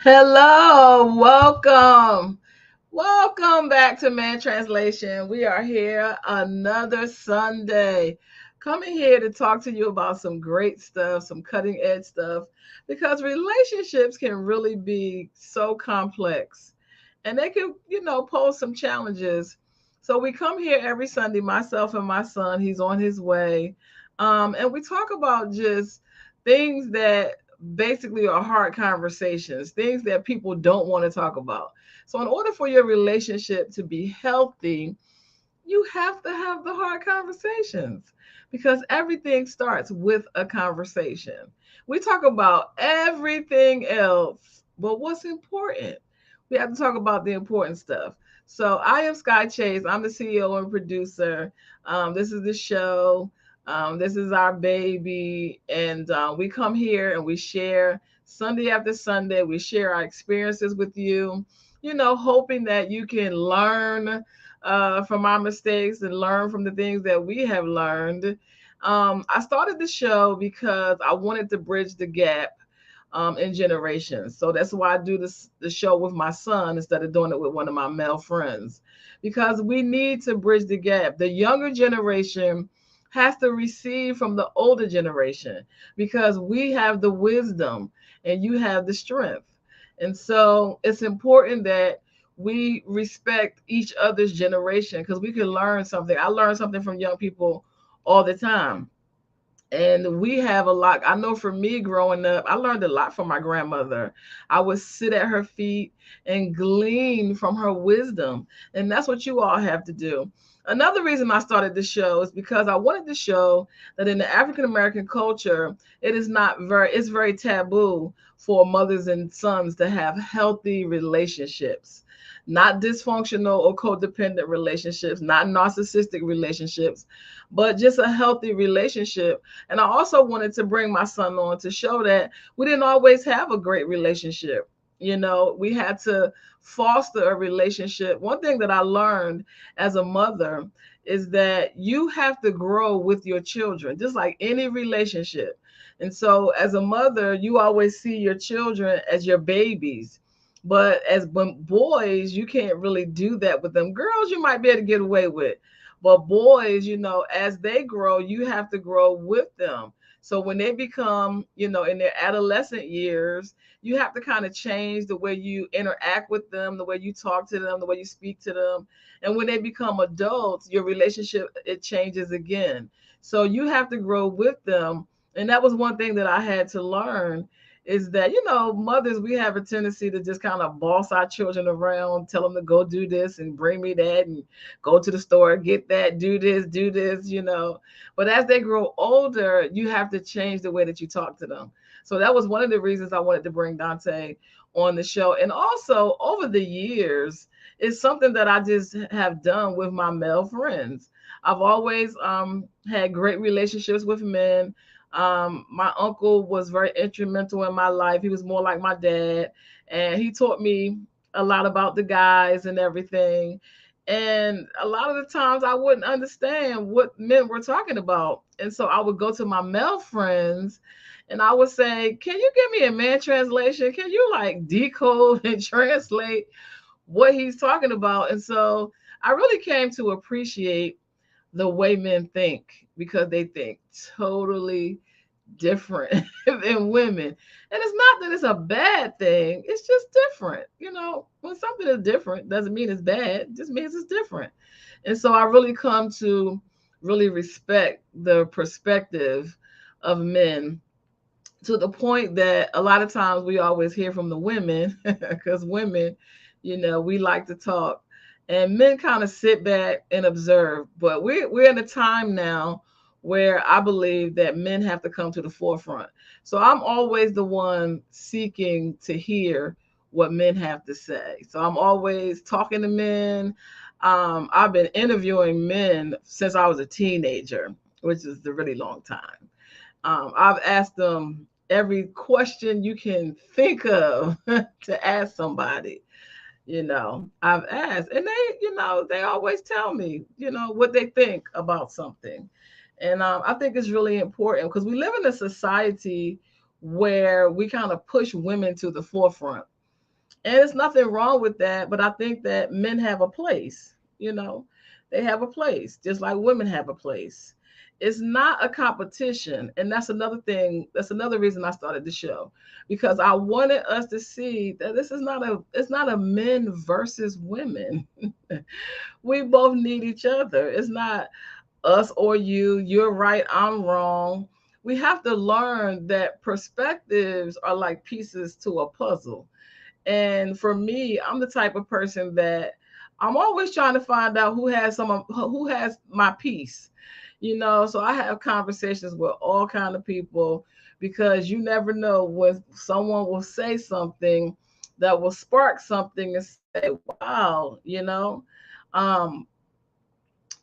Hello, welcome. Welcome back to Man Translation. We are here another Sunday. Coming here to talk to you about some great stuff, some cutting edge stuff, because relationships can really be so complex and they can, pose some challenges. So we come here every Sunday, myself and my son, he's on his way. And we talk about just things that basically are hard conversations, things that people don't want to talk about. So, in order for your relationship to be healthy, you have to have the hard conversations because everything starts with a conversation. We talk about everything else, but what's important? We have to talk about the important stuff. So, I am Sky Chase. I'm the CEO and producer. This is the show. This is our baby. And we come here and we share Sunday after Sunday. We share our experiences with you, hoping that you can learn from our mistakes and learn from the things that we have learned. I started the show because I wanted to bridge the gap in generations. So that's why I do the show with my son instead of doing it with one of my male friends, because we need to bridge the gap. The younger generation has to receive from the older generation because we have the wisdom and you have the strength. And so it's important that we respect each other's generation because we can learn something. I learn something from young people all the time. And we have a lot. I know for me growing up, I learned a lot from my grandmother. I would sit at her feet and glean from her wisdom. And that's what you all have to do. Another reason I started this show is because I wanted to show that in the African American culture, it's very taboo for mothers and sons to have healthy relationships, not dysfunctional or codependent relationships, not narcissistic relationships, but just a healthy relationship. And I also wanted to bring my son on to show that we didn't always have a great relationship. We had to foster a relationship. One thing that I learned as a mother is that you have to grow with your children, just like any relationship. And so, as a mother, you always see your children as your babies. But as boys, you can't really do that with them. Girls, you might be able to get away with. But boys, as they grow, you have to grow with them. So when they become, in their adolescent years, you have to kind of change the way you interact with them, the way you talk to them, the way you speak to them. And when they become adults, your relationship it changes again. So you have to grow with them. And that was one thing that I had to learn is that mothers, we have a tendency to just kind of boss our children around, tell them to go do this and bring me that and go to the store, get that, do this. But as they grow older, you have to change the way that you talk to them. So that was one of the reasons I wanted to bring Dante on the show. And also over the years, it's something that I just have done with my male friends. I've always had great relationships with men. My uncle was very instrumental in my life. He was more like my dad, and he taught me a lot about the guys and everything. And a lot of the times I wouldn't understand what men were talking about. And so I would go to my male friends and I would say, "Can you give me a man translation? Can you like decode and translate what he's talking about?" And so I really came to appreciate the way men think because they think totally different than women. And it's not that it's a bad thing, it's just different. When something is different, doesn't mean it's bad, it just means it's different. And so I really come to really respect the perspective of men to the point that a lot of times we always hear from the women because women, we like to talk and men kind of sit back and observe. But we're in a time now where I believe that men have to come to the forefront. So I'm always the one seeking to hear what men have to say. So I'm always talking to men. I've been interviewing men since I was a teenager, which is a really long time. I've asked them every question you can think of to ask somebody. I've asked, and they always tell me, what they think about something. And I think it's really important because we live in a society where we kind of push women to the forefront. And it's nothing wrong with that, but I think that men have a place, you know. They have a place, just like women have a place. It's not a competition, and that's another thing. That's another reason I started the show, because I wanted us to see that this is not a it's not a men versus women. We both need each other. It's not us or you. You're right, I'm wrong. We have to learn that perspectives are like pieces to a puzzle. And for me, I'm the type of person that I'm always trying to find out who has my piece. So I have conversations with all kind of people, because you never know when someone will say something that will spark something and say, "Wow, um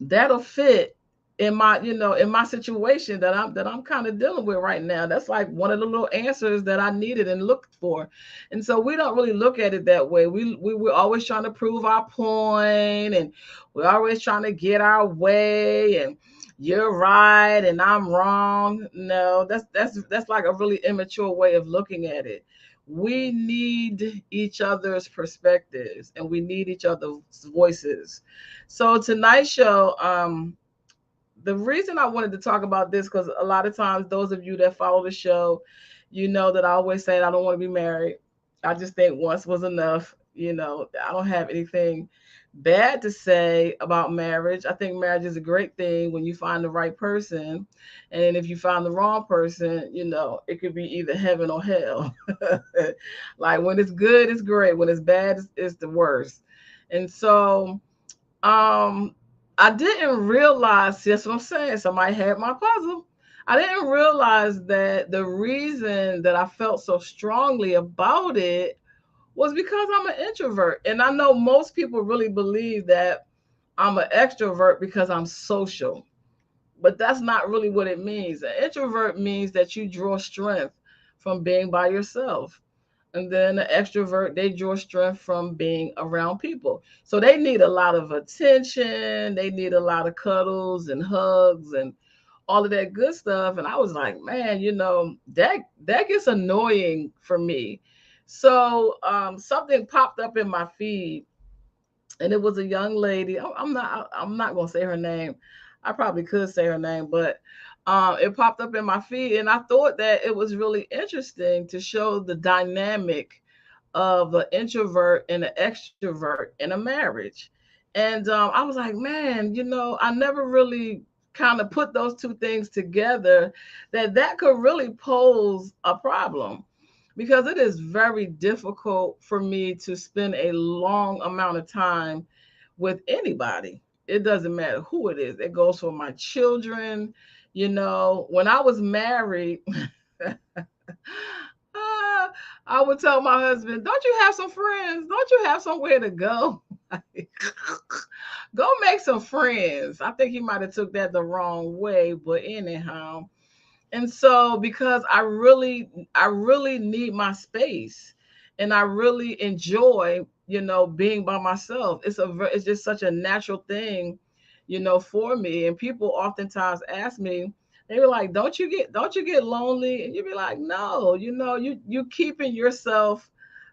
that'll fit in my situation that I'm kind of dealing with right now." That's like one of the little answers that I needed and looked for. And so we don't really look at it that way. We're always trying to prove our point, and we're always trying to get our way, and you're right and I'm wrong. No, that's like a really immature way of looking at it. We need each other's perspectives, and we need each other's voices. So tonight's show, the reason I wanted to talk about this, because a lot of times those of you that follow the show, you know that I always say I don't want to be married. I just think once was enough. I don't have anything bad to say about marriage. I think marriage is a great thing when you find the right person. And then if you find the wrong person, it could be either heaven or hell. Like when it's good, it's great. When it's bad, it's the worst. And so um, I didn't realize, that's what I'm saying. Somebody had my puzzle. I didn't realize that the reason that I felt so strongly about it was because I'm an introvert. And I know most people really believe that I'm an extrovert because I'm social. But that's not really what it means. An introvert means that you draw strength from being by yourself. And then the extrovert, they draw strength from being around people. So they need a lot of attention, they need a lot of cuddles and hugs and all of that good stuff. And I was like, man, that gets annoying for me. So something popped up in my feed, and it was a young lady. I'm not gonna say her name. I probably could say her name, but it popped up in my feed, and I thought that it was really interesting to show the dynamic of an introvert and an extrovert in a marriage. And I was like, man, I never really kind of put those two things together, that could really pose a problem, because it is very difficult for me to spend a long amount of time with anybody. It doesn't matter who it is. It goes for my children. When I was married, Ah, I would tell my husband, "Don't you have some friends? Don't you have somewhere to go? Go make some friends." I think he might have took that the wrong way, but anyhow. And so because I really need my space, and I really enjoy, being by myself. It's just such a natural thing, for me. And people oftentimes ask me, they were like, "Don't you get lonely?" And you be like, "No, you keeping yourself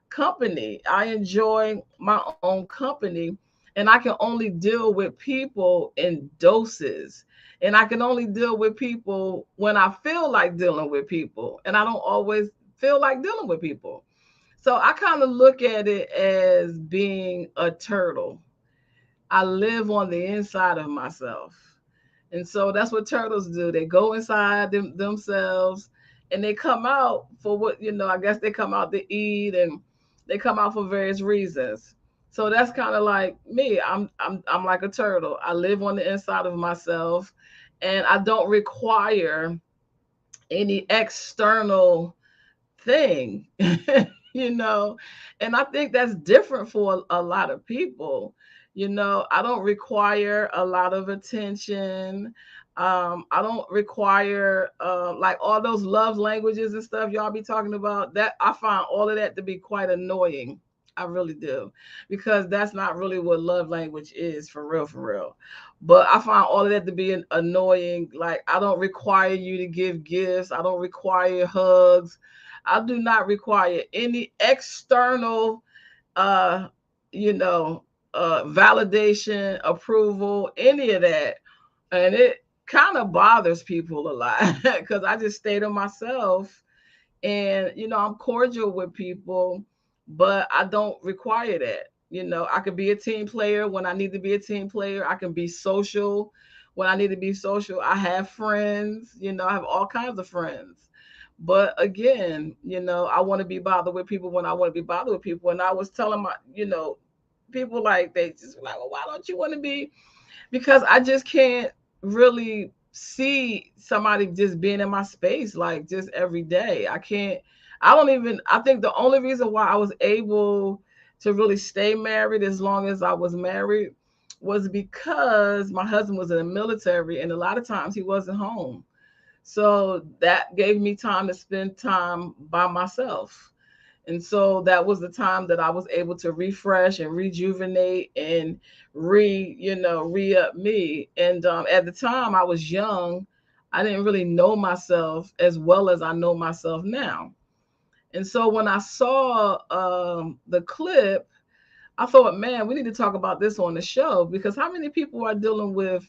company. I enjoy my own company, and I can only deal with people in doses. And I can only deal with people when I feel like dealing with people, and I don't always feel like dealing with people." So I kind of look at it as being a turtle. I live on the inside of myself. And so that's what turtles do. They go inside themselves, and they come out for what, I guess they come out to eat, and they come out for various reasons. So that's kind of like me. I'm like a turtle. I live on the inside of myself, and I don't require any external thing. you know and I think that's different for a lot of people. I don't require a lot of attention. I don't require like all those love languages and stuff y'all be talking about. That I find all of that to be quite annoying. I really do, because that's not really what love language is, for real, for real. But I find all of that to be annoying. Like, I don't require you to give gifts, I don't require hugs, I do not require any external uh, you know, validation, approval, any of that. And it kind of bothers people a lot because I just stay to myself. And I'm cordial with people, but I don't require that. I could be a team player when I need to be a team player. I can be social when I need to be social. I have friends. I have all kinds of friends. But again, I want to be bothered with people when I want to be bothered with people. And I was telling people, like, they just like, well, why don't you want to be? Because I just can't really see somebody just being in my space like just every day. I can't. I think the only reason why I was able to really stay married as long as I was married was because my husband was in the military and a lot of times he wasn't home. So that gave me time to spend time by myself. And so that was the time that I was able to refresh and rejuvenate and re-up me. And at the time I was young, I didn't really know myself as well as I know myself now. And so when I saw the clip, I thought, man, we need to talk about this on the show because how many people are dealing with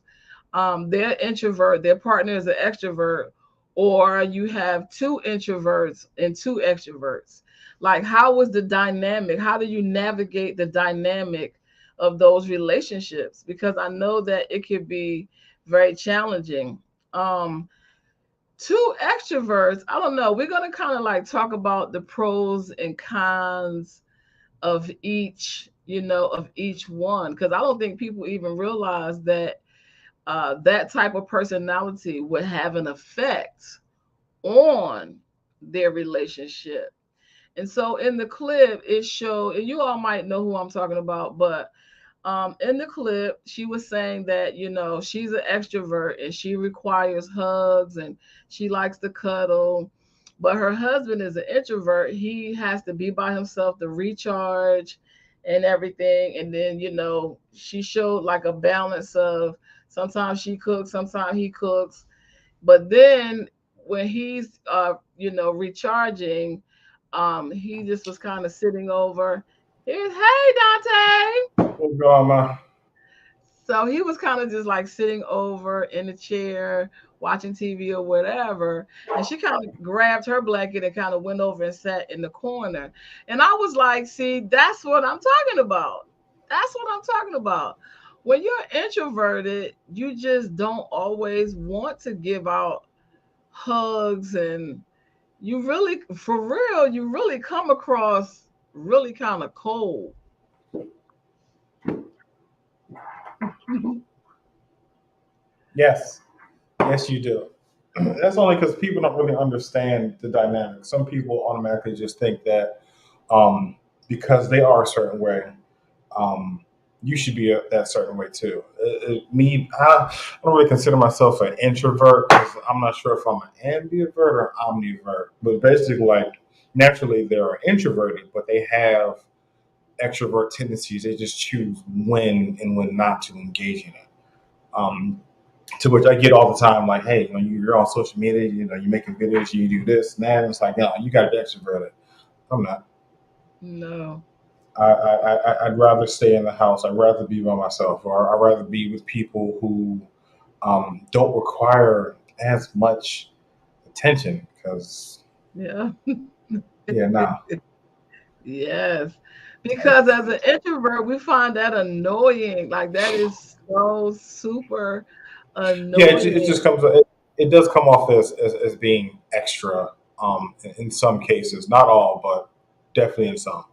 their introvert, their partner is an extrovert, or you have two introverts and two extroverts. Like, how was the dynamic? How do you navigate the dynamic of those relationships? Because I know that it could be very challenging. Um, Two extroverts, I don't know. We're going to kind of like talk about the pros and cons of each one, because I don't think people even realize that that type of personality would have an effect on their relationship. And so in the clip, it showed, and you all might know who I'm talking about, but in the clip, she was saying that, she's an extrovert and she requires hugs and she likes to cuddle. But her husband is an introvert. He has to be by himself to recharge and everything. And then, she showed like a balance of sometimes she cooks, sometimes he cooks. But then when he's, recharging, he just was kind of sitting over. Here's, hey, Dante. What's going on? So he was kind of just like sitting over in a chair, watching TV or whatever. And she kind of grabbed her blanket and kind of went over and sat in the corner. And I was like, see, that's what I'm talking about. That's what I'm talking about. When you're introverted, you just don't always want to give out hugs. And you really, for real, you really come across really kind of cold. Yes, yes, you do. That's only because people don't really understand the dynamic. Some people automatically just think that um, because they are a certain way, um, you should be that certain way too. I don't really consider myself an introvert because I'm not sure if I'm an ambivert or omnivert. But basically, like naturally, they're introverted, but they have extrovert tendencies. They just choose when and when not to engage in it. Um, to which I get all the time, like, hey, you're on social media, you're making videos, you do this and that. And it's like, no, you got to be extroverted. I'm not. No. I'd rather stay in the house. I'd rather be by myself, or I'd rather be with people who don't require as much attention. Because Yeah. yeah, nah, Yes. Because as an introvert, we find that annoying. Like that is so super yeah, it annoying. just comes. It does come off as being extra in some cases, not all, but definitely in some.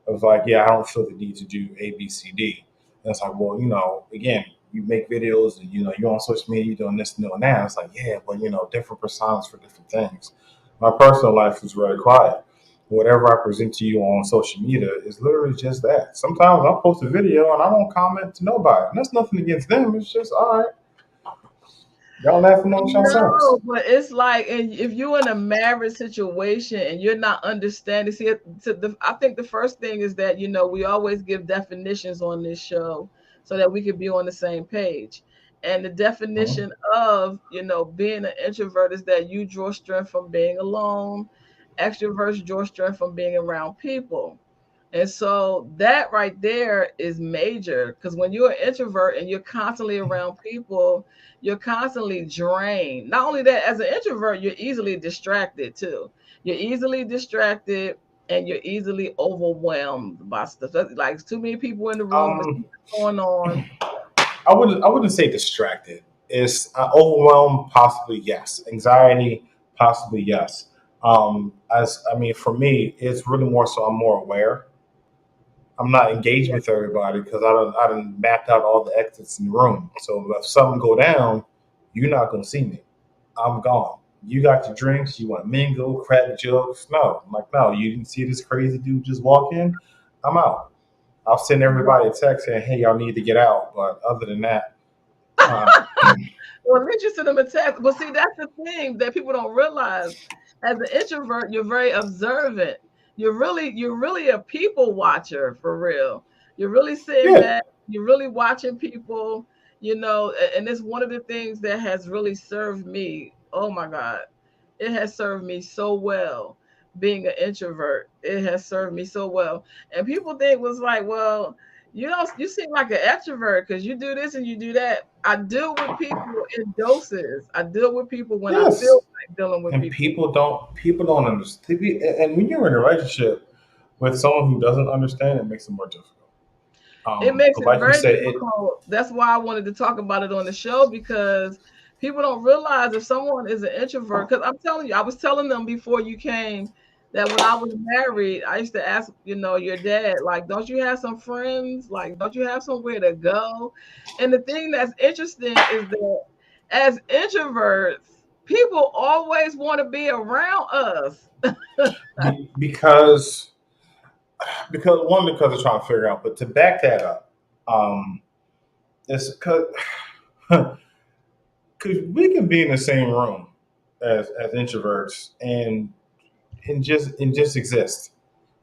Of like, yeah, I don't feel the need to do A, B, C, D. And it's like, well, again, you make videos and you're on social media, you're doing this and doing that. It's like, yeah, but different personas for different things. My personal life is very quiet. Whatever I present to you on social media is literally just that. Sometimes I'll post a video and I won't comment to nobody. And that's nothing against them. It's just all right. Y'all laugh amongst yourselves. No, but it's like, and if you're in a marriage situation and you're not understanding, see, I think the first thing is that we always give definitions on this show so that we could be on the same page. And the Mhm. definition of being an introvert is that you draw strength from being alone. Extroverts draw strength from being around people. And so that right there is major because when you're an introvert and you're constantly around people, you're constantly drained. Not only that, as an introvert, you're easily distracted too. You're easily distracted and you're easily overwhelmed by stuff. Like too many people in the room, it's Um, going on. I wouldn't say distracted. It's overwhelmed, possibly yes. Anxiety, possibly yes. As I mean, for me, it's really more so I'm more aware. I'm not engaged Yeah. with everybody because I done mapped out all the exits in the room. So if something go down, you're not gonna see me. I'm gone. You got your drinks. You want to mingle, crack jokes? No, I'm like no. You didn't see this crazy dude just walk in. I'm out. I'll send everybody a text saying, "Hey, y'all need to get out." But other than that, uh, Well, I'm interested in the text. But see, that's the thing that people don't realize. As an introvert, you're very observant. You're really a people watcher for real. You're really sitting yeah, back, you're really watching people, and it's one of the things that has really served me. Oh my God. It has served me so well being an introvert. It has served me so well. And people think was like, well, you seem like an extrovert because you do this and you do that. I deal with people in doses. I deal with people when I feel yes. like dealing with And people. people don't understand. And when you're in a relationship with someone who doesn't understand, it makes it more difficult. It makes But it like you very said, it difficult. That's why I wanted to talk about it on the show because people don't realize if someone is an introvert. Because I'm telling you, I was telling them before you came that when I was married, I used to ask, your dad, like, don't you have some friends? Like, don't you have somewhere to go? And the thing that's interesting is that as introverts, people always want to be around us. because because they're trying to figure out. But to back that up, um, it's because we can be in the same room as introverts and just exist.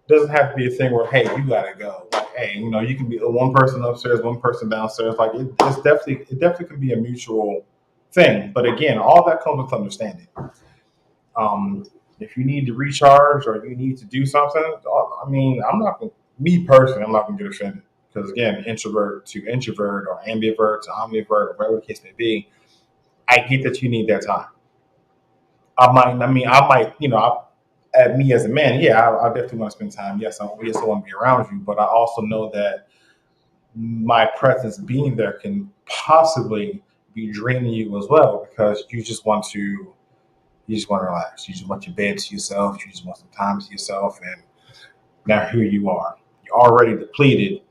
Doesn't have to be a thing where hey you gotta go. Like hey you can be one person upstairs, one person downstairs. Like it definitely can be a mutual thing. But again, all that comes with understanding. Um, if you need to recharge or you need to do something, I mean, I'm not gonna, me personally, I'm not gonna get offended because again, introvert to introvert or ambivert to omnivert or whatever the case may be, I get that you need that time. I might, at me as a man, yeah, I definitely want to spend time. Yes, I want to be around you, but I also know that my presence being there can possibly be draining you as well because you just want to relax. You just want your bed to yourself. You just want some time to yourself. And now here you are. You're already depleted,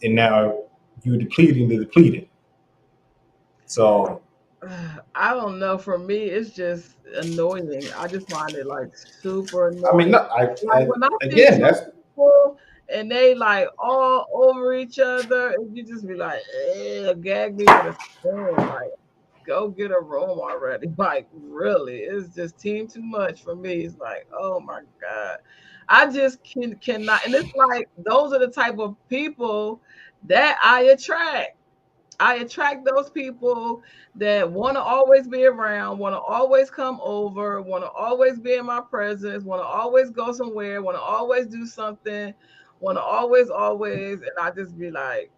and now you're depleting the depleted. So, I don't know. For me, it's just annoying. I just find it like super I mean, annoying. no, Like when I see again, two that's people and they like all over each other, and you just be like, gag me with a spoon. Like, go get a room already. Like, really, it's just team too much for me. It's like, oh my God. I just cannot. And it's like those are the type of people that I attract. I attract those people that want to always be around, want to always come over, want to always be in my presence, want to always go somewhere, want to always do something, want to always, and I just be like,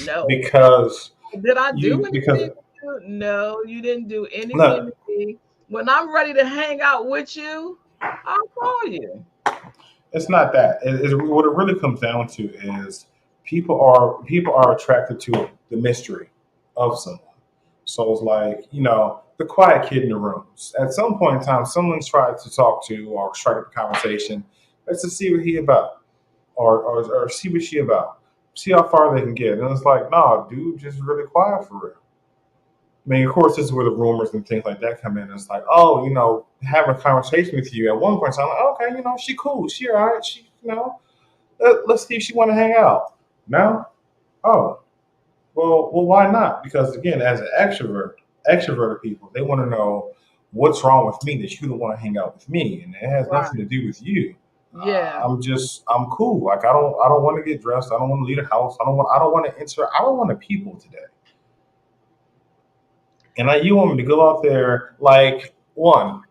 no. because Did I do you anything because to you? No, you didn't do anything no, to me. When I'm ready to hang out with you, I'll call you. it's not that. What it really comes down to is people are attracted to the mystery of someone. So it's like, the quiet kid in the room. At some point in time, someone's tried to talk to or strike up a conversation. Let's just see what he about or see what she about. See how far they can get. And it's like, nah, dude, just really quiet for real. I mean, of course, this is where the rumors and things like that come in. It's like, oh, having a conversation with you at one point, I'm like, okay, she cool, she all right, let's see if she want to hang out. No, oh, well, why not? Because again, as an extroverted people, they want to know what's wrong with me that you don't want to hang out with me, and it has Right. nothing to do with you. Yeah. I'm cool. Like I don't want to get dressed. I don't want to leave the house. I don't want to enter. I don't want to people today. And you want me to go out there like one.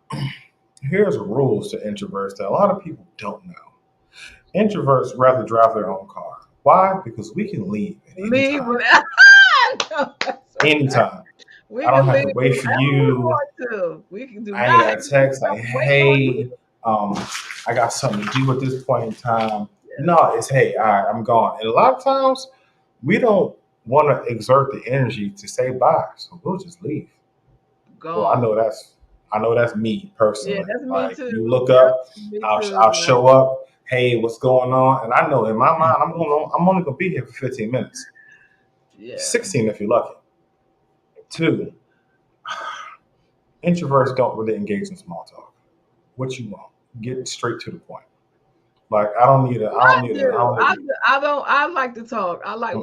Here's rules to introverts that a lot of people don't know. Introverts rather drive their own car. Why? Because we can leave at any Leave time. without. No, that's right. Anytime. We I don't can have leave to wait for whenever we you. want to. We can do I ain't not got have a to be text like, stuff waiting on hey, you. um, I got something to do at this point in time. Yes, No, it's hey, all right, I'm gone. And a lot of times we don't want to exert the energy to say bye, so we'll just leave. Well, gone. I know that's me Yeah, personally. that's me Like you too. look Yep, up, me I'll too. show up. Hey, what's going on? And I know in my mind, I'm only gonna be here for 15 minutes, Yeah, 16 if you're lucky. Two, introverts don't really engage in small talk. What you want? Get straight to the point. Like I I do. don't need I don't. I like to talk. mm-mm. I like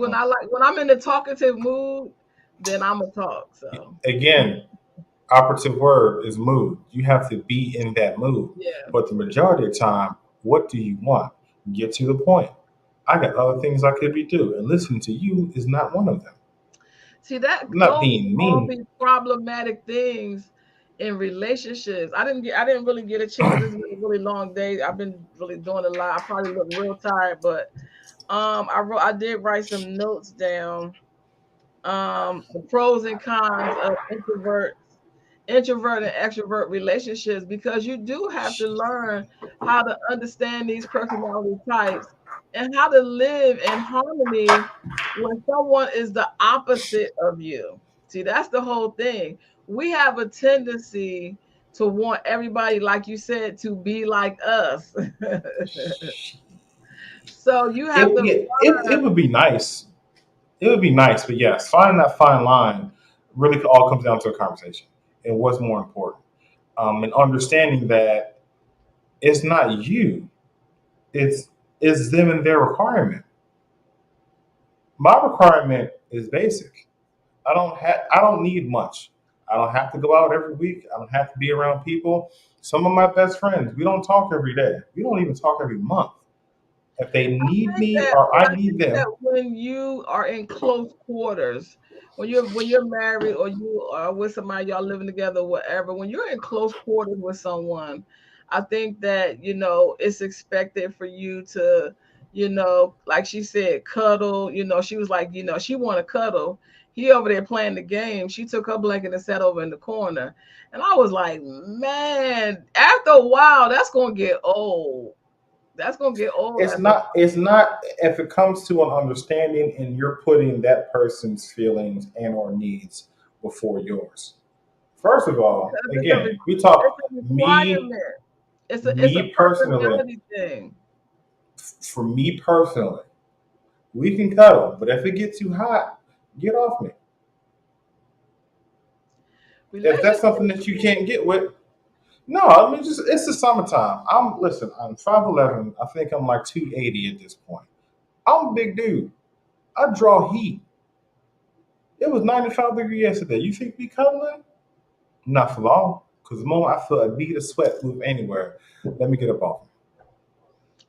when I'm in the talkative mood. Then I'm a talk. So Again, operative word is mood. You have to be in that mood. yeah. But the majority of the time, what do you want? Get to the point. I got other things I could be doing, and listening to you is not one of them. See that I'm not those being all mean. be problematic things in relationships. I didn't really get a chance. This has been a really long day. I've been really doing a lot. I probably look real tired, but I did write some notes down. The pros and cons of introvert and extrovert relationships, because you do have to learn how to understand these personality types and how to live in harmony when someone is the opposite of you. See, that's the whole thing. We have a tendency to want everybody, like you said, to be like us. So you have to It would be nice. It would be nice, but yes, finding that fine line really all comes down to a conversation and what's more important. And understanding that it's not you, it's them and their requirement. My requirement is basic. I don't need much. I don't have to go out every week. I don't have to be around people. Some of my best friends, we don't talk every day. We don't even talk every month. If they need me or But I I need think that them, when you are in close quarters, when you're married or you are with somebody, y'all living together, whatever, when you're in close quarters with someone, I think that it's expected for you to, like she said, cuddle. She was like, she want to cuddle. He over there playing the game. She took her blanket and sat over in the corner, and I was like, man, after a while, that's gonna get old. That's gonna get old after. it's not if it comes to an understanding and you're putting that person's feelings and or needs before yours. First of all, Because again, we it's talk a requirement. It's a me personally, personality thing. for me personally, we can cuddle, but if it gets too hot, get off me. If that's something Relationships, that you can't get with, no, I mean just it's the summertime. I'm 5'11". I think I'm like 280 at this point. I'm a big dude. I draw heat. It was 95 degrees yesterday. You think we cuddling? Not for long. Because the moment I feel a bead of sweat move anywhere, let me get up off.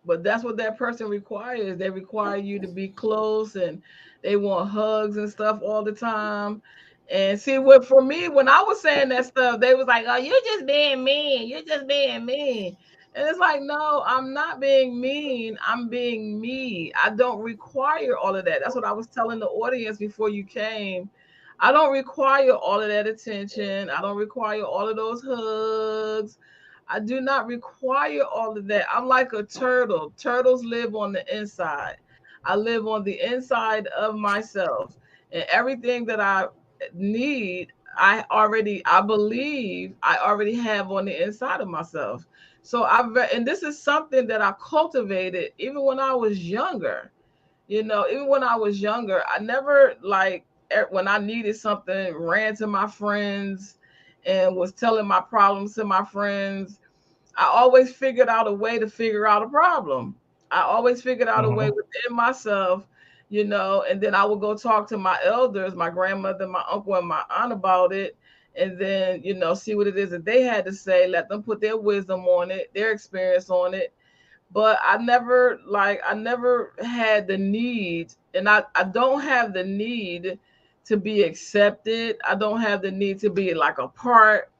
but that's what that person requires. They require you to be close, and they want hugs and stuff all the time. And see, what for me, when I was saying that stuff, they was like, "Oh, you're just being mean. You're just being mean." And it's like, no, I'm not being mean. I'm being me. I don't require all of that. That's what I was telling the audience before you came. I don't require all of that attention. I don't require all of those hugs. I do not require all of that. I'm like a turtle. Turtles live on the inside. I live on the inside of myself. And everything that I need, I believe I already have on the inside of myself. So and this is something that I cultivated even when I was younger. Even when I was younger, I never when I needed something, ran to my friends and was telling my problems to my friends. I always figured out a way to figure out a problem. I always figured out a way Hmm. within myself, and then I would go talk to my elders, my grandmother, my uncle, and my aunt about it. And then, see what it is that they had to say, let them put their wisdom on it, their experience on it. But I never had the need, and I don't have the need to be accepted. I don't have the need to be like a part.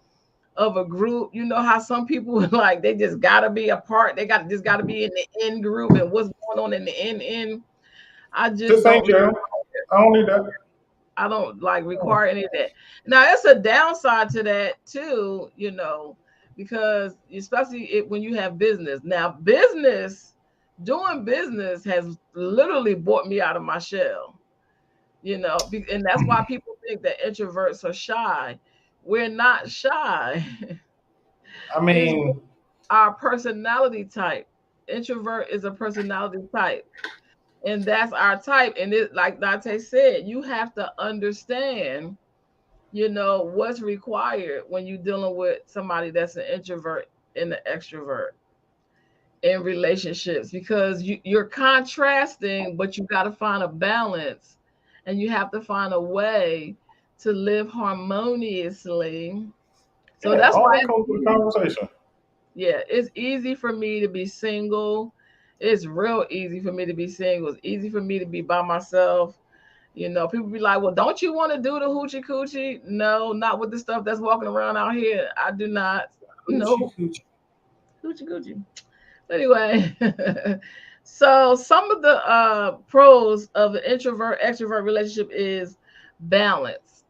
of a group. You know how some people like they just gotta be a part. They got just gotta be in the in group and what's going on in the in. I just This don't ain't jail. I don't need that. I don't like Oh. require any of that. Now, it's a downside to that too, because especially when you have business. Now, doing business has literally brought me out of my shell, and that's why people think that introverts are shy. We're not shy. I It's mean, our personality type. Introvert is a personality type, and that's our type. And it, like Dante said, you have to understand what's required when you're dealing with somebody that's an introvert and an extrovert in relationships, because you're contrasting, but you got to find a balance, and you have to find a way to live harmoniously. So yeah, that's all why that it's comes with easy. conversation. Yeah, it's easy for me to be single. It's real easy for me to be single. It's easy for me to be by myself. People be like, well, don't you want to do the hoochie coochie? No, not with the stuff that's walking around out here. I do not. Hoochie No, coochie. hoochie coochie. Anyway, so some of the pros of an introvert extrovert relationship is balance.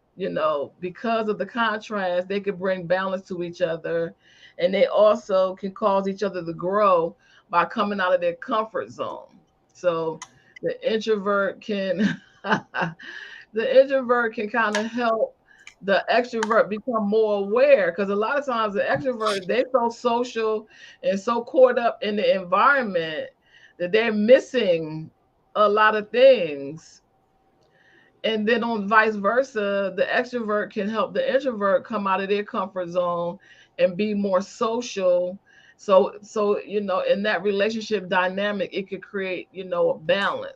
Because of the contrast, they could bring balance to each other, and they also can cause each other to grow by coming out of their comfort zone. So the introvert can the introvert can kind of help the extrovert become more aware, because a lot of times the extrovert, they so social and so caught up in the environment that they're missing a lot of things. And then on vice versa, the extrovert can help the introvert come out of their comfort zone and be more social. So in that relationship dynamic, it could create a balance.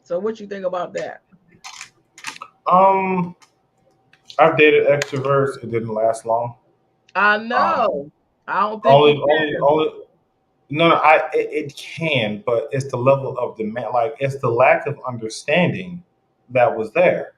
So what you think about that? Um, I've dated extroverts. It didn't last long. I Um, know. I don't think you only, only, can. only. No, no, it can, but it's the level of demand. Like it's the lack of understanding that was there.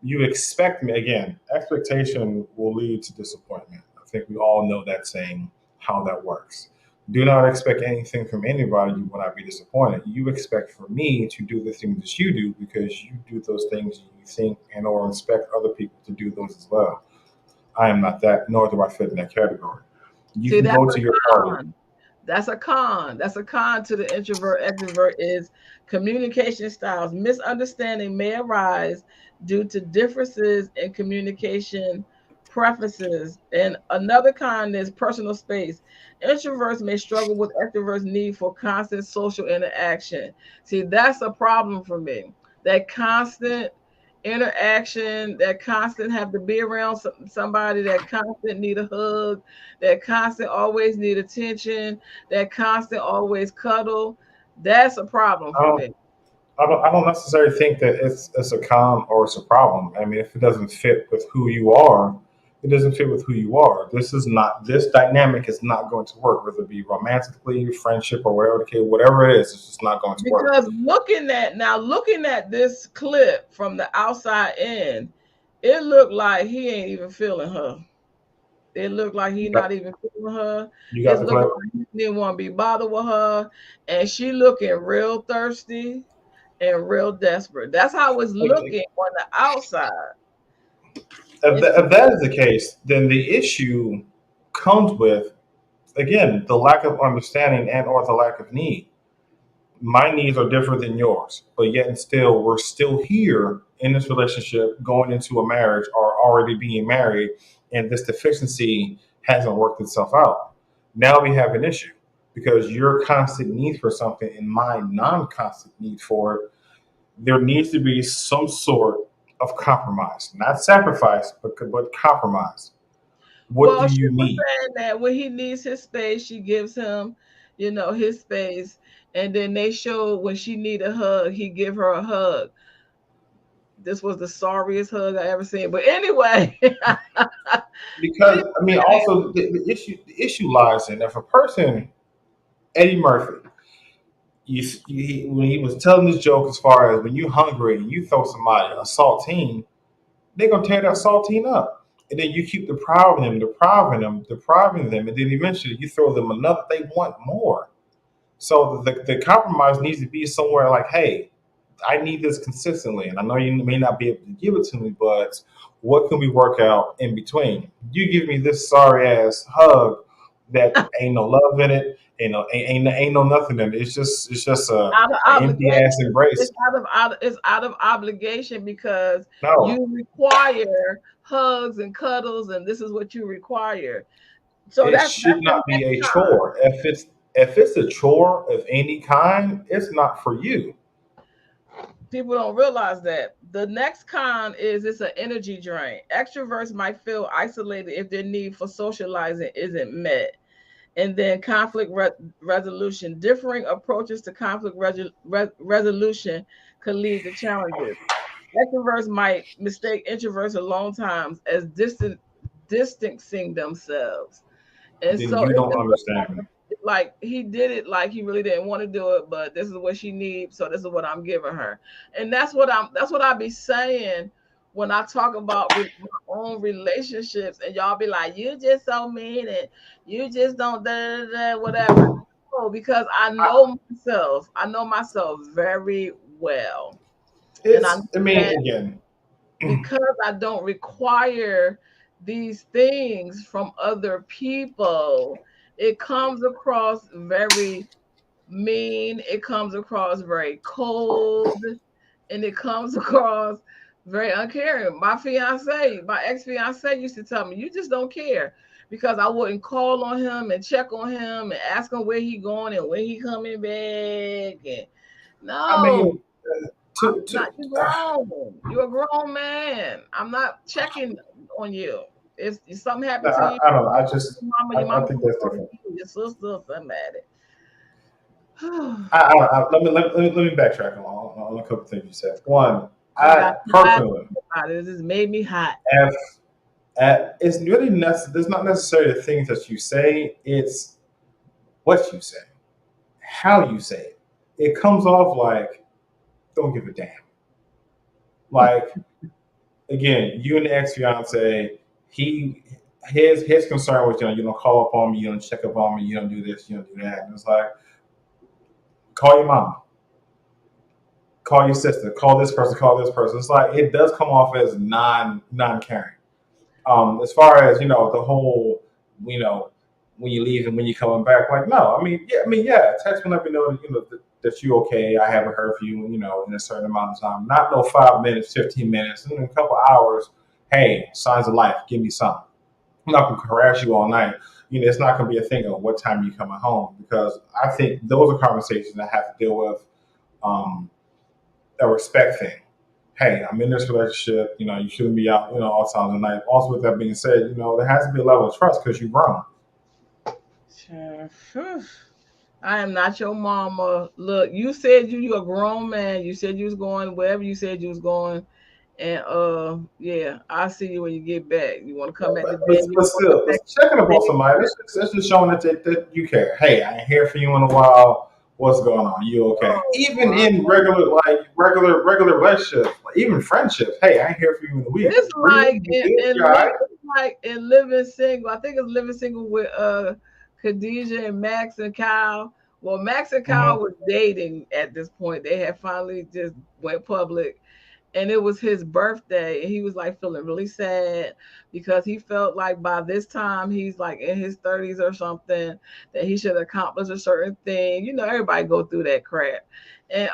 You expect me again. Expectation will lead to disappointment. I think we all know that saying. How that works. Do not expect anything from anybody. You will not be disappointed. You expect for me to do the things that you do because you do those things you think and or expect other people to do those as well. I am not that, nor do I fit in that category. You See, can that's go to your a party. con. That's a con. That's a con to the introvert extrovert is communication styles. Misunderstanding may arise due to differences in communication preferences. And another con is personal space. Introverts may struggle with extroverts' need for constant social interaction. See, that's a problem for me. That constant interaction, that constant have to be around somebody, that constant need a hug, that constant always need attention, that constant always cuddle. That's a problem I for don't, me. I don't necessarily think that it's a con or it's a problem. I mean, if it doesn't fit with who you are, it doesn't fit with who you are. This dynamic is not going to work, whether it be romantically, friendship, or whatever the case, whatever it is, it's just not going to work. Because looking at this clip from the outside in, it looked like he ain't even feeling her. It looked like he You got, not even feeling her. you got It's the looking clip. like he didn't want to be bothered with her. And she looking real thirsty and real desperate. That's how it's looking on the outside. And If that is the case, then the issue comes with again the lack of understanding and or the lack of need. My needs are different than yours, but yet and still we're still here in this relationship, going into a marriage or already being married, and this deficiency hasn't worked itself out. Now we have an issue because your constant need for something and my non-constant need for it. There needs to be some sort of compromise, not sacrifice, but compromise. What do well, she you was need? saying that when he needs his space, she gives him, his space. And then they show when she need a hug, he give her a hug. This was the sorriest hug I ever seen. But anyway, she Because I mean, also the issue lies in if a person, Eddie Murphy, when he was telling this joke as far as when you hungry and you throw somebody a saltine, they're gonna tear that saltine up. And then you keep depriving them, and then eventually you throw them another. They want more. So the compromise needs to be somewhere like, hey, I need this consistently, and I know you may not be able to give it to me, but what can we work out in between? You give me this sorry ass hug that ain't no love in it, ain't no nothing in it. It's just Out of an empty obligation. ass embrace. It's out of obligation because No, you require hugs and cuddles, and this is what you require. So it that's should the not be next a con. chore. If it's a chore of any kind, it's not for you. People don't realize that. The next con is it's an energy drain. Extroverts might feel isolated if their need for socializing isn't met. And then resolution. Differing approaches to conflict resolution could lead to challenges. Extroverts might mistake introverts alone times as distancing themselves. And Then so you it's don't understand me. like he did it like he really didn't want to do it, but this is what she needs, so this is what I'm giving her. And that's what I be saying when I talk about my own relationships, and y'all be like, you just so mean and you just don't whatever. No, because I know myself very well. And I know I mean, that again, because I don't require these things from other people, it comes across very mean, it comes across very cold, and it comes across very uncaring. My ex fiance used to tell me, "You just don't care," because I wouldn't call on him and check on him and ask him where he going and when he coming back. And I no, mean, to I'm not. to You grown. You're a grown man. I'm not checking on you. If something happened to you, I don't know. your I mama think gonna that's call different. you, your sister, or somebody. Let me backtrack on a couple of things you said. One, I I got tired personally, about it. It just made me hot. if it's really it's not necessarily the things that you say, it's what you say, how you say it. It comes off like don't give a damn. Like again, you and the ex fiance, he his concern was you don't call up on me, you don't check up on me, you don't do this, you don't do that. And it's like call your mom, call your sister, call this person, call this person. It's like it does come off as non caring. As far as the whole, you know, when you leave and when you're coming back, like no, yeah, text me, let me know that you okay. I haven't heard from you, in a certain amount of time. Not no 5 minutes, 15 minutes, in a couple hours. Hey, signs of life, give me some. I'm not gonna harass you all night. It's not gonna be a thing of what time you coming home because I think those are conversations I have to deal with. Um, a respect thing. Hey, I'm in this relationship. You shouldn't be out, all times of the night. Also, with that being said, there has to be a level of trust because you've grown. Sure. I am not your mama. Look, you said you a grown man. You said you was going wherever you said you was going. And yeah, I'll see you when you get back. You want to come back But, to but, bed? You but don't want to come still, back checking up to on bed. somebody, that's just showing that you care. Hey, I ain't hear from you in a while. What's going on? You okay? Oh Even my in regular relationships, like even friendships. Hey, I ain't hear from you in a week. It's Really? like You good? You all right? it's like in Living Single. I think it's Living Single with Khadijah and Max and Kyle. Well, Max and Kyle Mm-hmm. was dating at this point. They had finally just went public, and it was his birthday, and he was like feeling really sad because he felt like by this time he's like in his 30s or something, that he should accomplish a certain thing. Everybody go through that crap. And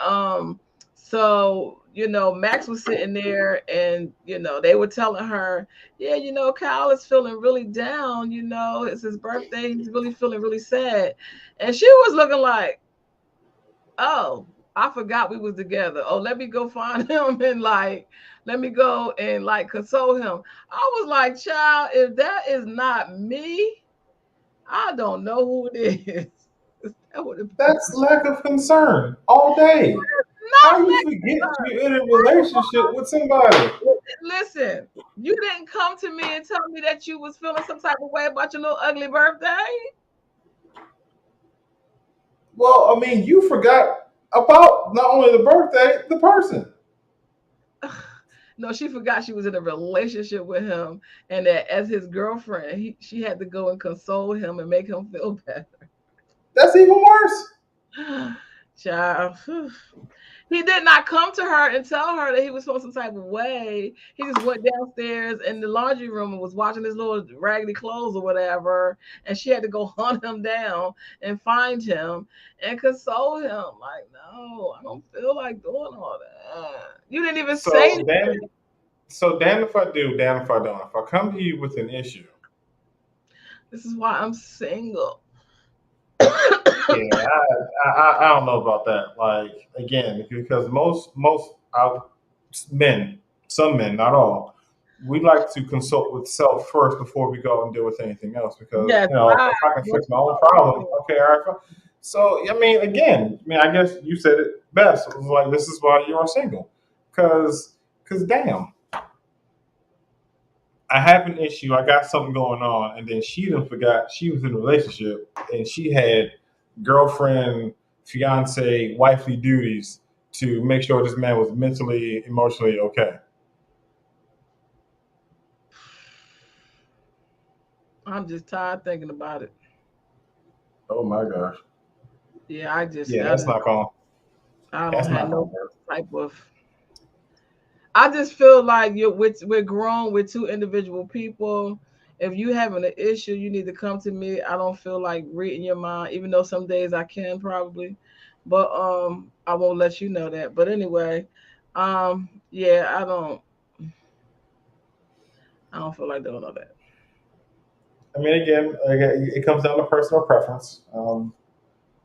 so Max was sitting there, and they were telling her, yeah, Kyle is feeling really down. It's his birthday, he's really feeling really sad. And she was looking like, oh, I forgot we was together. Oh, let me go find him and like, let me go and like console him. I was like, child, if that is not me, I don't know who it is. That would have been That's lack of concern all day. not How you forget next you're in a relationship with somebody? time. Listen, you didn't come to me and tell me that you was feeling some type of way about your little ugly birthday. Well, I mean, you forgot about not only the birthday, the person. No, she forgot she was in a relationship with him, and that as his girlfriend, she had to go and console him and make him feel That's even worse. better. Child, he did not come to her and tell her that he was feeling some type of way. He just went downstairs in the laundry room and was watching his little raggedy clothes or whatever. And she had to go hunt him down and find him and console him. Like, no, I don't feel like doing all that. You didn't even say So anything. damn, so damn if I do, damn if I don't. If I come to you with an issue, This is why I'm single. yeah, I don't know about that. Like again, because most men, some men, not all, we like to consult with self first before we go and deal with anything else. Because Yes, if I can most fix my of own our problem, women. okay, all right. So I mean, again, I mean, I guess you said it best. It was like this is why you are single, because damn. I have an issue. I got something going on, and then she done forgot she was in a relationship, and she had girlfriend, fiance, wifely duties to make sure this man was mentally, emotionally okay. I'm just tired thinking about it. Oh my gosh. Yeah, I just Yeah, that is I don't that's have not gonna no work. type of. I just feel like we're grown. We're two individual people. If you having an issue, you need to come to me. I don't feel like reading your mind, even though some days I can probably, but I won't let you know that. But anyway, yeah, I don't feel like doing all that. I mean, again, it comes down to personal preference.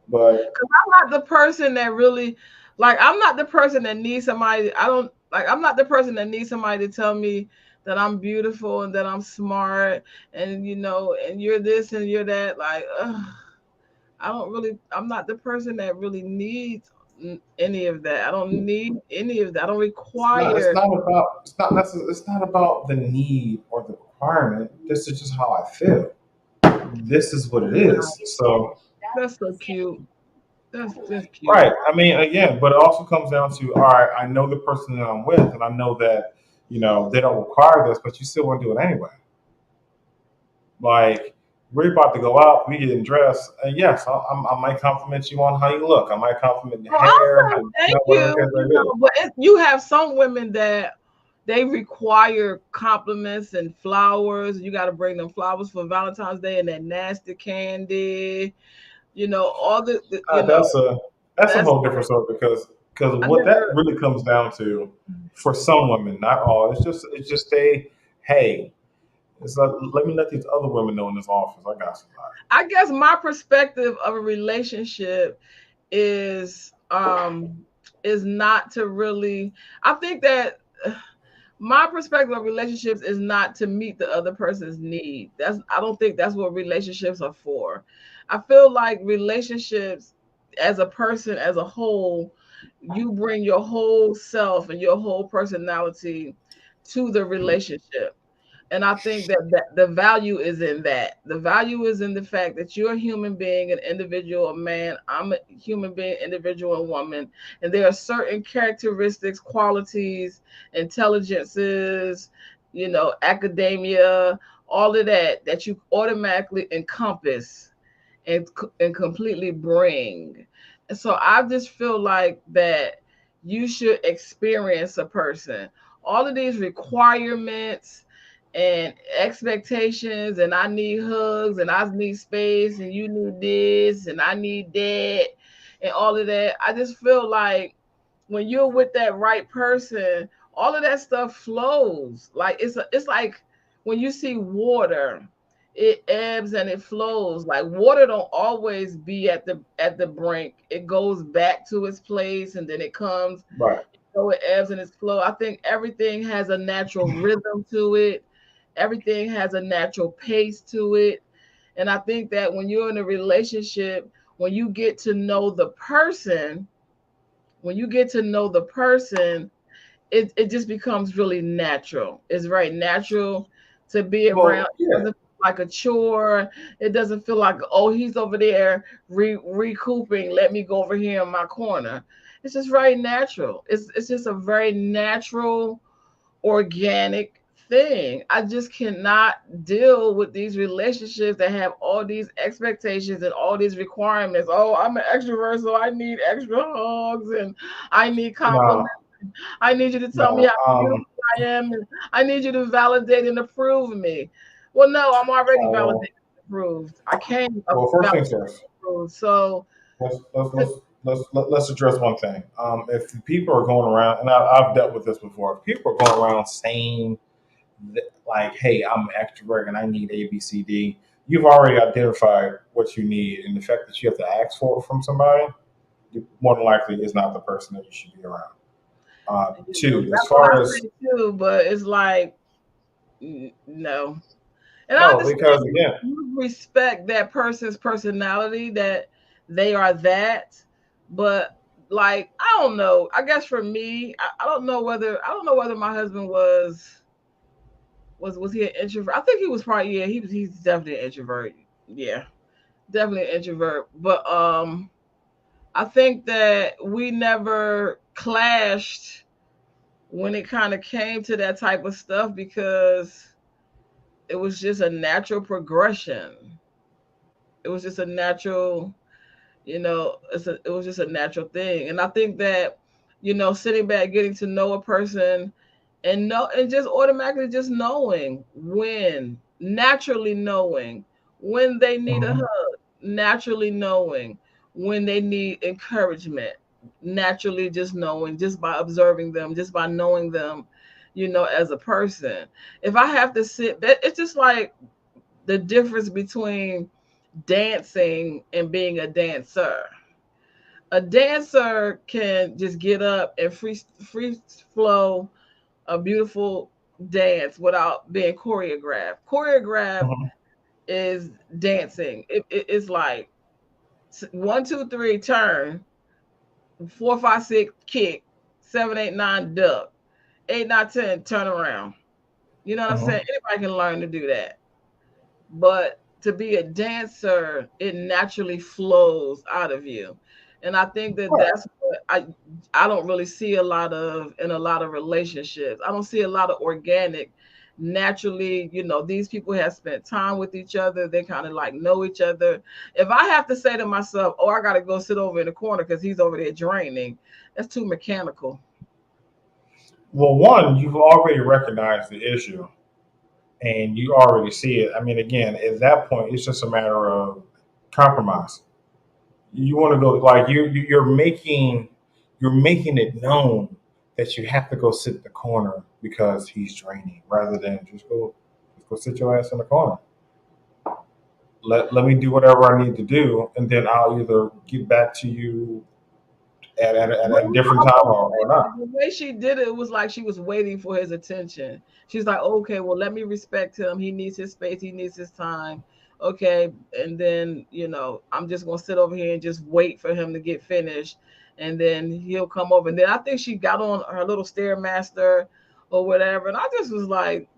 But Cause I'm not the person that really, like, I'm not the person that needs somebody. I don't like. I'm not the person that needs somebody to tell me that I'm beautiful and that I'm smart and and you're this and you're that. Like, I don't really. I'm not the person that really needs any of that. I don't need any of that. I don't it's require. not about it's not about the need or the requirement. This is just how I feel. This is what it is. So That's so cute. That's just cute. right. I mean, again, but it also comes down to all right. I know the person that I'm with, and I know that they don't require this, but you still want to do it anyway. Like we're about to go out, we getting dressed, and yes, I might compliment you on how you look. I might compliment your Well, I'll hair, how say thank whatever the you. case may be. But you have some women that they require compliments and flowers. You got to bring them flowers for Valentine's Day and that nasty candy. All That's a that's whole different story because I what that never. really comes down to for some women, not all, it's just they hey, it's like let me let these other women know in this office I got somebody. I guess my perspective of a relationship is not to really. I think that my perspective of relationships is not to meet the other person's need. I don't think that's what relationships are for. I feel like relationships as a person as a whole, you bring your whole self and your whole personality to the relationship. And I think that the value is in that. The value is in the fact that you're a human being, an individual, a man. I'm a human being, individual, and woman. And there are certain characteristics, qualities, intelligences, academia, all of that you automatically encompass and completely bring. And so I just feel like that you should experience a person. All of these requirements and expectations, and I need hugs, and I need space, and you need this, and I need that, and all of that. I just feel like when you're with that right person, all of that stuff flows. Like it's like when you see water, it ebbs and it flows. Like water don't always be at the brink. It goes back to its place and then it comes, Right. so it ebbs and it's flow. I think everything has a natural rhythm to it. Everything has a natural pace to it. And I think that when you're in a relationship, when you get to know the person, when you get to know the person, it just becomes really natural. It's very natural to be around. Well, It yeah. doesn't feel like a chore. It doesn't feel like, oh, he's over there recouping. Let me go over here in my corner. It's just very natural. It's just a very natural organic thing. I just cannot deal with these relationships that have all these expectations and all these requirements. Oh, I'm an extrovert, so I need extra hugs and I need compliments. No, I need you to tell me no. how beautiful I am, and I need you to validate and approve me. Well, no, I'm already Well, validated and approved. I can't well, first validate things first. and approve. So, Let's let's let's let's address one thing. If people are going around, and I've dealt with this before, if people are going around saying like, "Hey, I'm an extrovert and I need A, B, C, D," you've already identified what you need, and the fact that you have to ask for it from somebody, more than likely, is not the person that you should be around. Two, as that's what I far as say too. But it's like, no. And I no, understand because again, you respect that person's personality, that they are that, but like I don't know. I guess for me, I don't know whether my husband was he an introvert? I think he was probably, yeah, he's definitely an introvert. Yeah, definitely an introvert. But I think that we never clashed when it kind of came to that type of stuff because it was just a natural progression. It was just a natural, it was just a natural thing. And I think that, sitting back, getting to know a person and just automatically just knowing naturally knowing when they need a mhm. hug, naturally knowing when they need encouragement, naturally just knowing, just by observing them, just by knowing them, as a person. If I have to sit, it's just like the difference between dancing and being a dancer. A dancer can just get up and free flow a beautiful dance without being choreographed. Choreographed Mhm. is dancing. It's like 1, 2, 3, turn, 4, 5, 6, kick, 7, 8, 9, duck, 8, 9, 10, turn around. You know what I'm saying? Mhm. Anybody can learn to do that. But to be a dancer, it naturally flows out of you. And I think that Right. that's what I don't really see a lot of in a lot of relationships. I don't see a lot of organic naturally, these people have spent time with each other, they kind of like know each other. If I have to say to myself, oh, I got to go sit over in the corner because he's over there draining, that's too mechanical. Well, one, you've already recognized the issue and you already see it. I mean, again, at that point, it's just a matter of compromise. You want to go like you're making it known that you have to go sit in the corner because he's draining, rather than just go sit your ass in the corner. Let me do whatever I need to do, and then I'll either get back to you at a different time or not. The way she did it was like she was waiting for his attention. She's like, okay, well, let me respect him. He needs his space. He needs his time. Okay. And then, I'm just going to sit over here and just wait for him to get finished. And then he'll come over. And then I think she got on her little Stairmaster or whatever. And I just was like,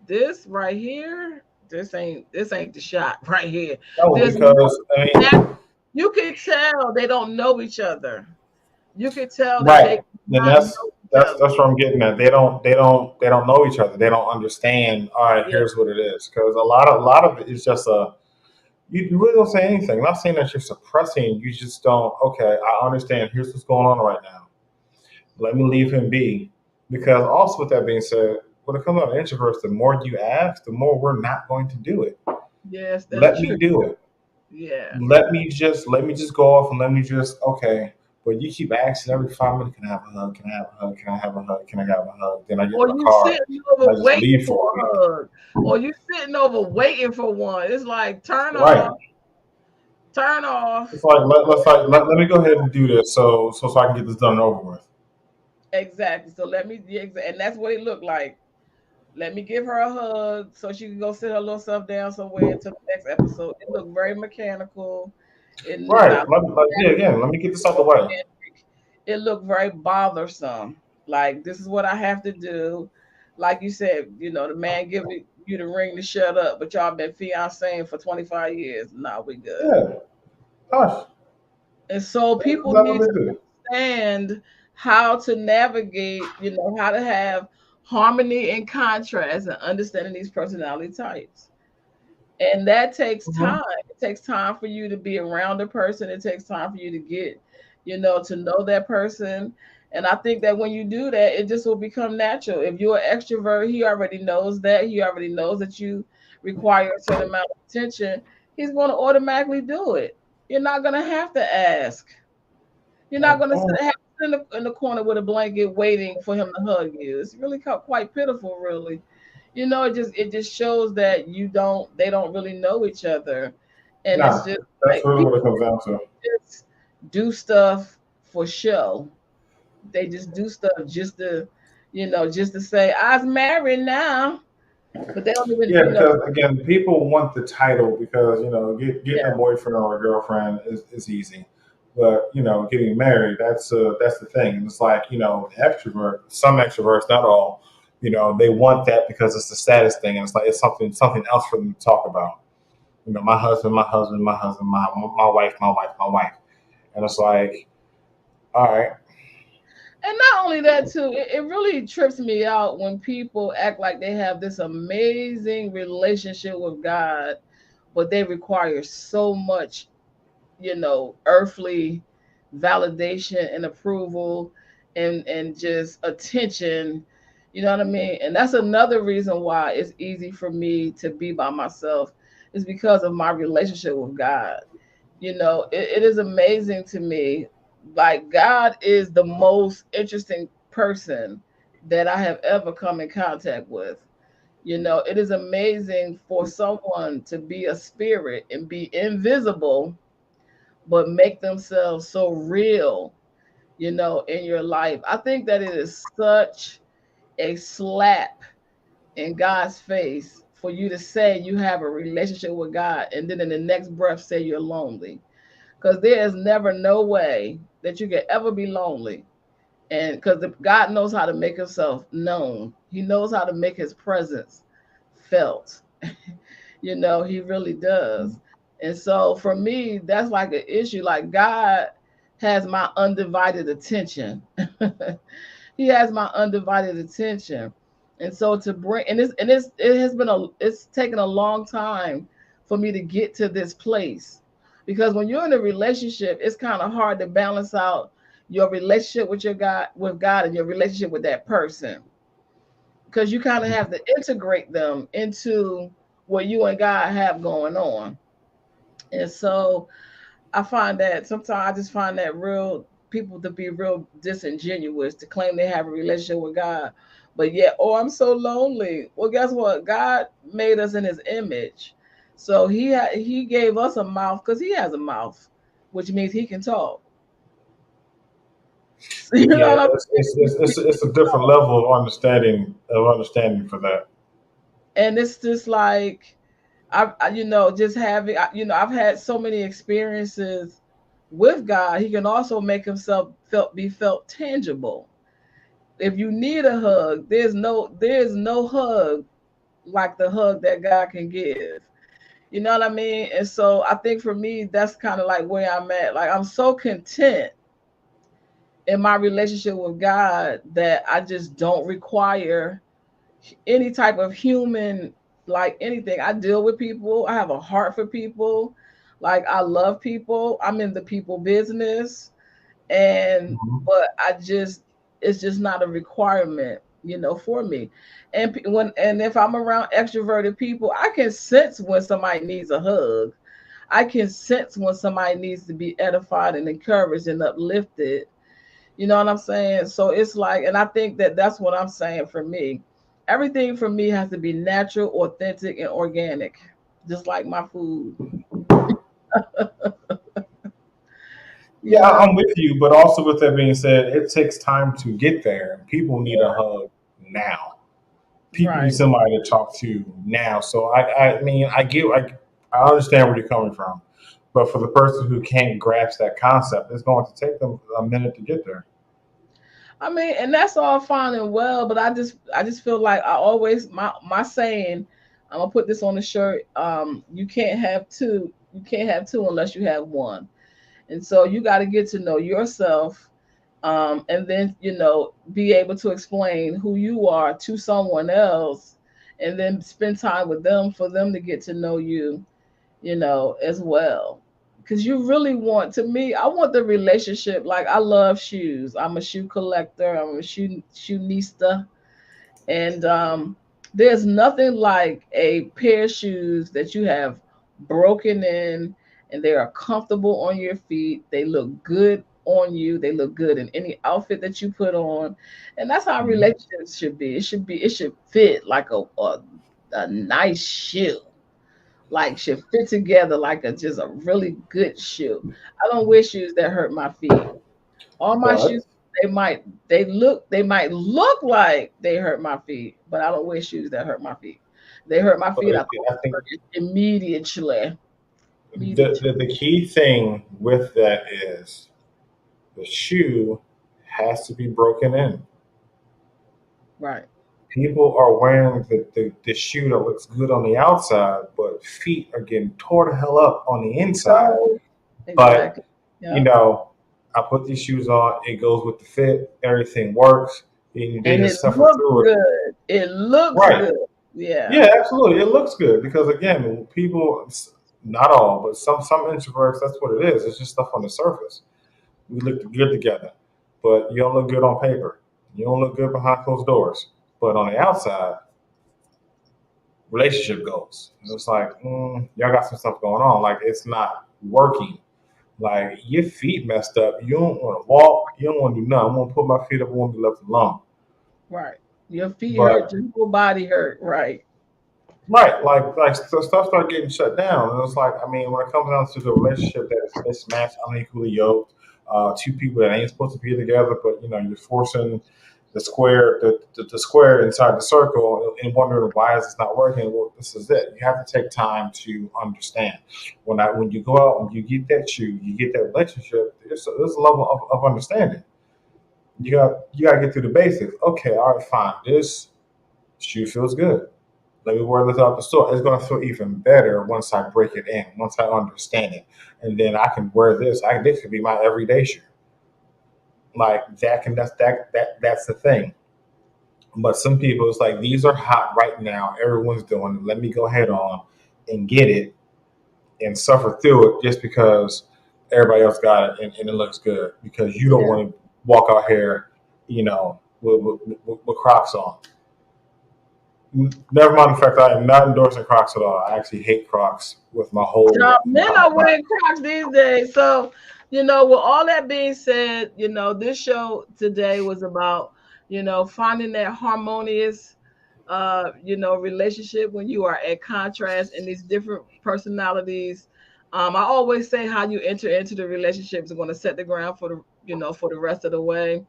this right here, this ain't the shot right here. No, There's no, because I mean, you can tell they don't know each other. You could tell that they right. do Then not know each other. that's what I'm getting at. They don't know each other. They don't understand. All right, Yeah, here's what it is. Because a lot of it is just a you really don't say anything. I'm not saying that you're suppressing. You just don't. Okay, I understand. Here's what's going on right now. Let me leave him be. Because also, with that being said, when it comes to introverts, the more you ask, the more we're not going to do it. yes, that's Let me true. do it. Yeah. Let me just go off and let me just okay. But you keep asking every 5 minutes, can I have a hug? Can I have a hug? Can I have a hug? Can I have a hug? Then I get in Or my you car sitting and over I just waiting leave for for a a week. hug. Or you sitting over waiting for one. It's like turn Right. off, turn off. It's like let me go ahead and do this so I can get this done and over with. Exactly. So let me, yeah, and that's what it looked like. Let me give her a hug so she can go sit her little self down somewhere until the next episode. It looked very mechanical. And I Right. Yeah, again, let me get this out the way. it looked very bothersome. Like this is what I have to do. Like you said, the man giving you the ring to shut up, but y'all been fiancéing for 25 years. Nah, we good. Yeah. Hush. And so That's people that's what need they to do. understand how to navigate, how to have harmony and contrast, and understanding these personality types. And that takes Mhm. time. It takes time for you to be around a person. It takes time for you to get, to know that person. And I think that when you do that, it just will become natural. If you're an extrovert, he already knows that. He already knows that you require a certain amount of attention. He's going to automatically do it. You're not going to have to ask. You're not going to Oh, sit in the corner with a blanket waiting for him to hug you. It's really quite pitiful, really. It just shows that they don't really know each other, and it's nah, just that's like really what people it comes down to. just do stuff for show. They just do stuff just to say I's married now, but they don't even, Yeah, because again, people want the title because getting a yeah, boyfriend or a girlfriend is easy, but getting married that's the thing. And it's like extrovert, some extroverts, not all, they want that because it's the status thing, and it's like it's something else for them to talk about. My husband, my husband, my husband, my wife, my wife, my wife, and it's like, all right, and not only that too, it really trips me out when people act like they have this amazing relationship with God, but they require so much earthly validation and approval and just attention. You know what I mean? And that's another reason why it's easy for me to be by myself, is because of my relationship with God. It is amazing to me. Like, God is the most interesting person that I have ever come in contact with. It is amazing for someone to be a spirit and be invisible, but make themselves so real, in your life. I think that it is such a slap in God's face for you to say you have a relationship with God and then in the next breath say you're lonely. Because there is never no way that you can ever be lonely. And because God knows how to make himself known, he knows how to make his presence felt. He really does. And so for me, that's like an issue. Like, God has my undivided attention. He has my undivided attention. And so to bring it's taken a long time for me to get to this place. Because when you're in a relationship, it's kind of hard to balance out your relationship with God and your relationship with that person, because you kind of have to integrate them into what you and God have going on. And so I find that sometimes I just find that real people to be real disingenuous to claim they have a relationship with God, but yet, oh, I'm so lonely. Well, guess what? God made us in His image, so He gave us a mouth because He has a mouth, which means He can talk. You know yeah, what I'm it's a different level of understanding for that. And it's just like just having, I've had so many experiences with God. He can also make himself felt tangible. If you need a hug, there's no hug like the hug that God can give. You know what I mean? And so I think for me, that's kind of like where I'm at. Like, I'm so content in my relationship with God that I just don't require any type of human, like anything. I deal with people. I have a heart for people. Like, I love people. I'm in the people business. And Mhm. but it's just not a requirement, for me. And if I'm around extroverted people, I can sense when somebody needs a hug. I can sense when somebody needs to be edified and encouraged and uplifted. You know what I'm saying? So it's like, and I think that that's what I'm saying for me. Everything for me has to be natural, authentic, and organic, just like my food. You Yeah, know? I'm with you, but also with that being said, it takes time to get there. People need a Yeah, hug now. People need right. somebody to talk to now. So I mean, I understand where you're coming from, but for the person who can't grasp that concept, it's going to take them a minute to get there. I mean, and that's all fine and well, but I just feel like I always my saying, I'm gonna put this on the shirt. You can't have two unless you have one. And so you got to get to know yourself And then be able to explain who you are to someone else, and then spend time with them for them to get to know you, as well. Because you really want, to me, I want the relationship. Like, I love shoes. I'm a shoe collector. I'm a shoeista. And there's nothing like a pair of shoes that you have broken in, and they are comfortable on your feet. They look good on you. They look good in any outfit that you put on. And that's how Mhm. relationships should be. It should fit like a nice shoe. Like, should fit together like a just a really good shoe. I don't wear shoes that hurt my feet. All my shoes, But they might they might look like they hurt my feet, but I don't wear shoes that hurt my feet. They hurt my but feet, I I think hurt immediately. Immediately. the key thing with that is the shoe has to be broken in. Right. People are wearing the shoe that looks good on the outside, but feet are getting tore the hell up on the inside. So But exactly. you Yep. know, I put these shoes on, it goes with the fit, everything works, and they And it just suffer looks through it. good. It looks Right. good. Yeah. Yeah, absolutely. It looks good because again, people, not all, but some introverts, that's what it is. It's just stuff on the surface. We look good together, but you don't look good on paper. You don't look good behind closed doors. But on the outside, relationship goals. And it's like, y'all got some stuff going on. Like it's not working. Like your feet messed up. You don't want to walk. You don't want to do nothing. I want to put my feet up. I want to be left alone. Right. Your feet hurt, But your whole body hurt. Right. right, like stuff start getting shut down, and it's like I mean, when it comes down to the relationship that is mismatched, unequally yoked, two people that ain't supposed to be together, but you're forcing the square inside the circle, and wondering why is this not working. Well, this is it. You have to take time to understand. When you go out and you get that shoe, you get that relationship. There's a level of understanding. You got to get through the basics. Okay, all right, fine. This shoe feels good. Let me wear this out the store. It's gonna feel even better once I break it in, once I understand it, and then I can wear this. This could be my everyday shoe. Like that can that's the thing. But some people, it's like these are hot right now. Everyone's doing it. Let me go head on and get it and suffer through it just because everybody else got it and it looks good because you don't Yeah. want to walk out here, with Crocs on. Never mind the fact that I am not endorsing Crocs at all. I actually hate Crocs with my whole Men are wearing Crocs these days. So, with all that being said, this show today was about, finding that harmonious, relationship when you are at contrast in these different personalities. I always say how you enter into the relationships is going to set the ground for for the rest of the way.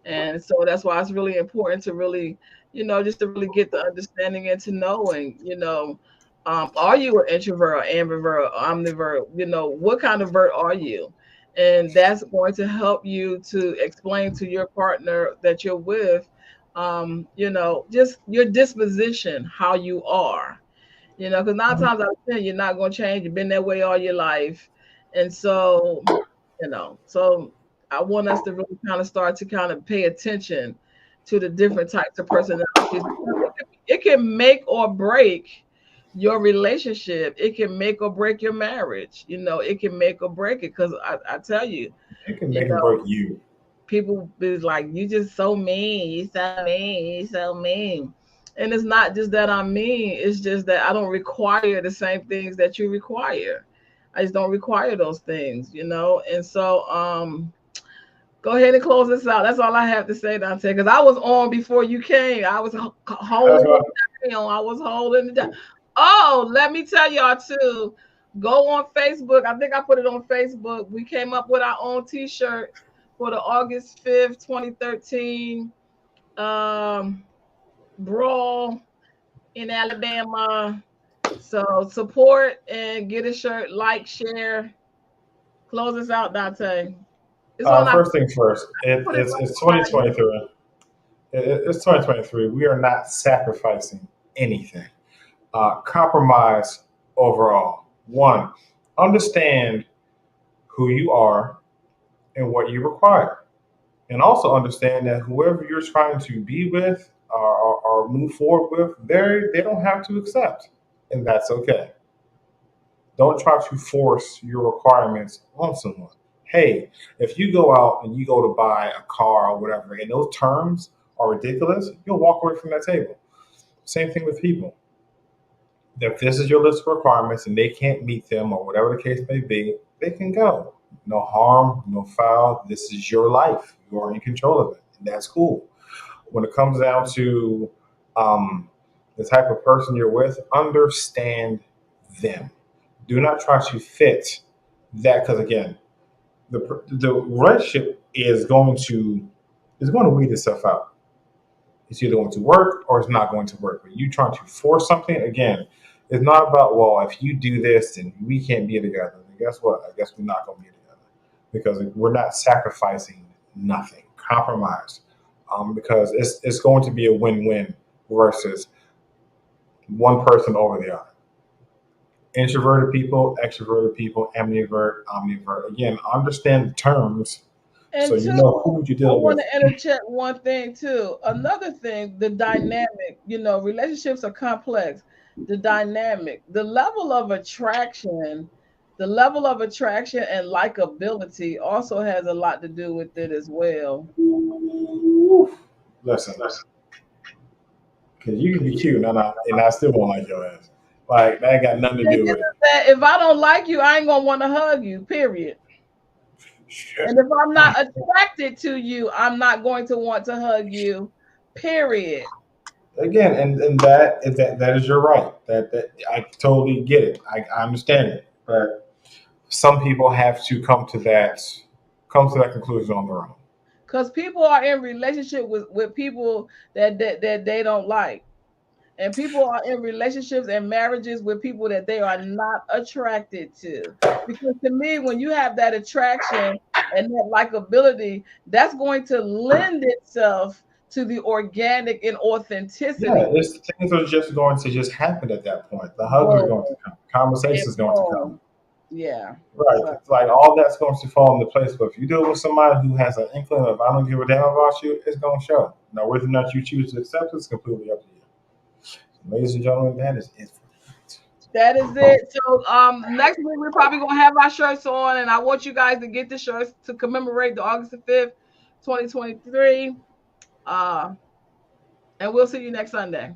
And so that's why it's really important to really, just to really get the understanding into knowing, are you an introvert or ambivert or omnivert? What kind of vert are you? And that's going to help you to explain to your partner that you're with, just your disposition, how you are, because nine times out of 10, you're not going to change. You've been that way all your life. And so, so I want us to really kind of start to kind of pay attention to the different types of personalities. It can make or break your relationship. It can make or break your marriage. It can make or break it because I tell you, it can you make and know, break you. people be like, you just so mean, you so mean, you so mean. And it's not just that I'm mean, it's just that I don't require the same things that you require. I just don't require those things. And so go ahead and close this out. That's all I have to say, Dante, because I was on before you came. I was That's holding why it down. I was holding it down. Oh, let me tell y'all too. Go on Facebook. I think I put it on Facebook. We came up with our own T-shirt for the August 5th, 2013 um, brawl in Alabama. So support and get a shirt, like, share. Close us out, Dante. It's on. I first things first. put it It's right on my. 2023. It's 2023. We are not sacrificing anything. Compromise overall. One, understand who you are and what you require. And also understand that whoever you're trying to be with or move forward with, they don't have to accept, and that's okay. Don't try to force your requirements on someone. Hey, if you go out and you go to buy a car or whatever, and those terms are ridiculous, you'll walk away from that table. Same thing with people. If this is your list of requirements and they can't meet them or whatever the case may be, they can go. No harm, no foul. This is your life. You are in control of it. And that's cool. When it comes down to um, the type of person you're with, understand them. Do not try to fit that because again, the relationship is going to weed itself out. It's either going to work or it's not going to work. But you trying to force something again, it's not about well, if you do this, then we can't be together. And guess what? I guess we're not going to be together because we're not sacrificing nothing. Compromise, because it's going to be a win-win versus one person over the other. Introverted people, extroverted people, ambivert, omnivert. Again, understand the terms so And you two, know who you're I dealing want with. to interject one thing too. Another thing, the dynamic, relationships are complex. The dynamic, the level of attraction and likability also has a lot to do with it as well. Ooh. Listen, because you can be cute and I still won't like your ass. Like that ain't got nothing to Thing do is with it. that if I don't like you, I ain't gonna want to hug you, period. Shit. And if I'm not attracted to you, I'm not going to want to hug you, period. Again, and that is your right. That I totally get it. I understand it. But some people have to come to that conclusion on their own. Because people are in relationship with people that they don't like, and people are in relationships and marriages with people that they are not attracted to. Because to me, when you have that attraction and that likability, that's going to lend itself to the organic and Yeah, authenticity. it's things are just going to just happen at that point. The hugs are Boom going to come. and Conversations going to come. boom. Yeah. Right. So It's like all that's going to fall into place. But if you deal with somebody who has an inkling of I don't give a damn about you, it's going to show. Now, whether or not you choose to accept it is completely up to you. Ladies and gentlemen, that is it. that is it. So next week we're probably gonna have our shirts on, and I want you guys to get the shirts to commemorate the August the 5th, 2023. Uh, and we'll see you next Sunday.